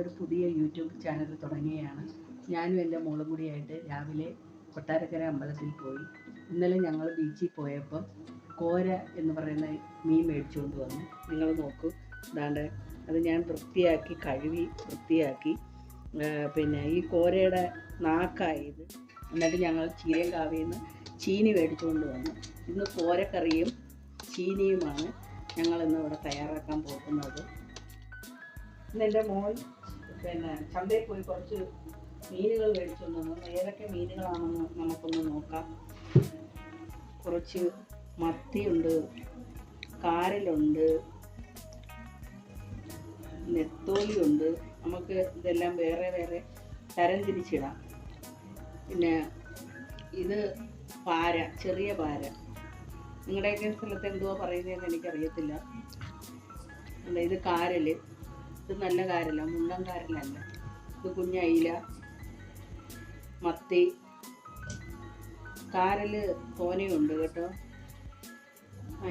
ഞങ്ങളൊരു പുതിയ YouTube channel തുടങ്ങിയാണ്. ഞാനും എൻ്റെ മോളും കൂടിയായിട്ട് രാവിലെ കൊട്ടാരക്കര അമ്പലത്തിൽ പോയി. ഇന്നലെ ഞങ്ങൾ ബീച്ചിൽ പോയപ്പോൾ കോര എന്ന് പറയുന്ന മീൻ മേടിച്ചുകൊണ്ട് വന്നു. നിങ്ങൾ നോക്കൂ, ഇതാണ്ട് അത് ഞാൻ വൃത്തിയാക്കി കഴുകി വൃത്തിയാക്കി. പിന്നെ ഈ കോരയുടെ നാക്കായത്. എന്നിട്ട് ഞങ്ങൾ ചീരങ്കാവിൽ നിന്ന് ചീനി മേടിച്ചുകൊണ്ട് വന്നു. ഇന്ന് കോരക്കറിയും ചീനിയുമാണ് ഞങ്ങളിന്ന് ഇവിടെ തയ്യാറാക്കാൻ പോകുന്നത്. ഇന്ന് എൻ്റെ മോൻ പിന്നെ ചന്തയിൽ പോയി കുറച്ച് മീനുകൾ മേടിച്ചുകൊണ്ട് വന്നു. ഏതൊക്കെ മീനുകളാണെന്ന് നമുക്കൊന്ന് നോക്കാം. കുറച്ച് മത്തിയുണ്ട്, കാരലുണ്ട്, നെത്തോലിയുണ്ട്. നമുക്ക് ഇതെല്ലാം വേറെ വേറെ തരം തിരിച്ചിടാം. പിന്നെ ഇത് പാര, ചെറിയ പാര. നിങ്ങളുടെയൊക്കെ സ്ഥലത്ത് എന്തുവാ പറയുന്നതെന്ന് എനിക്കറിയത്തില്ല. ഇത് കാരല്. ഇത് നല്ല കാരല, മുണ്ടൻ കാരലല്ല. ഇത് കുഞ്ഞയില, മത്തി. കാരല് തോനെയുണ്ട് കേട്ടോ.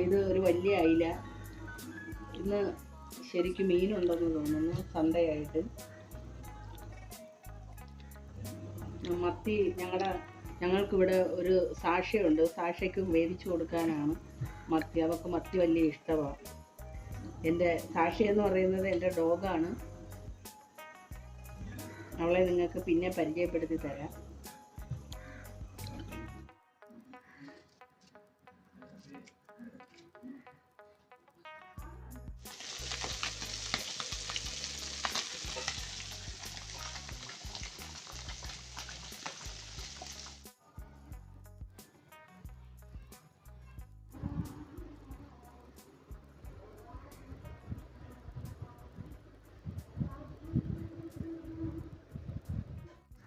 ഇത് ഒരു വലിയ അയില. ഇന്ന് ശരിക്കും മീനുണ്ടെന്ന് തോന്നുന്നു സൺഡേയായിട്ട്. മത്തി ഞങ്ങൾക്കിവിടെ ഒരു സാക്ഷയുണ്ട്. സാക്ഷയ്ക്ക് വേവിച്ചു കൊടുക്കാനാണ് മത്തി. അവൾക്ക് മത്തി വലിയ ഇഷ്ടമാണ്. എൻ്റെ സാക്ഷി എന്ന് പറയുന്നത് എൻ്റെ ഡോഗാണ്. അവളെ നിങ്ങൾക്ക് പിന്നെ പരിചയപ്പെടുത്തി തരാം.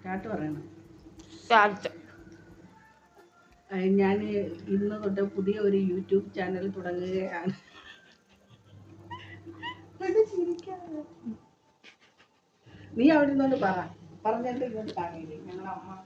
സ്റ്റാർട്ട് പറയണം. ഞാൻ ഇന്ന് തൊട്ട് പുതിയ ഒരു യൂട്യൂബ് ചാനൽ തുടങ്ങുകയാണ്. നീ അവിടെ നിന്നോണ്ട് പറഞ്ഞിട്ട് ഇങ്ങോട്ട് കാണില്ലേ ഞങ്ങളമ്മ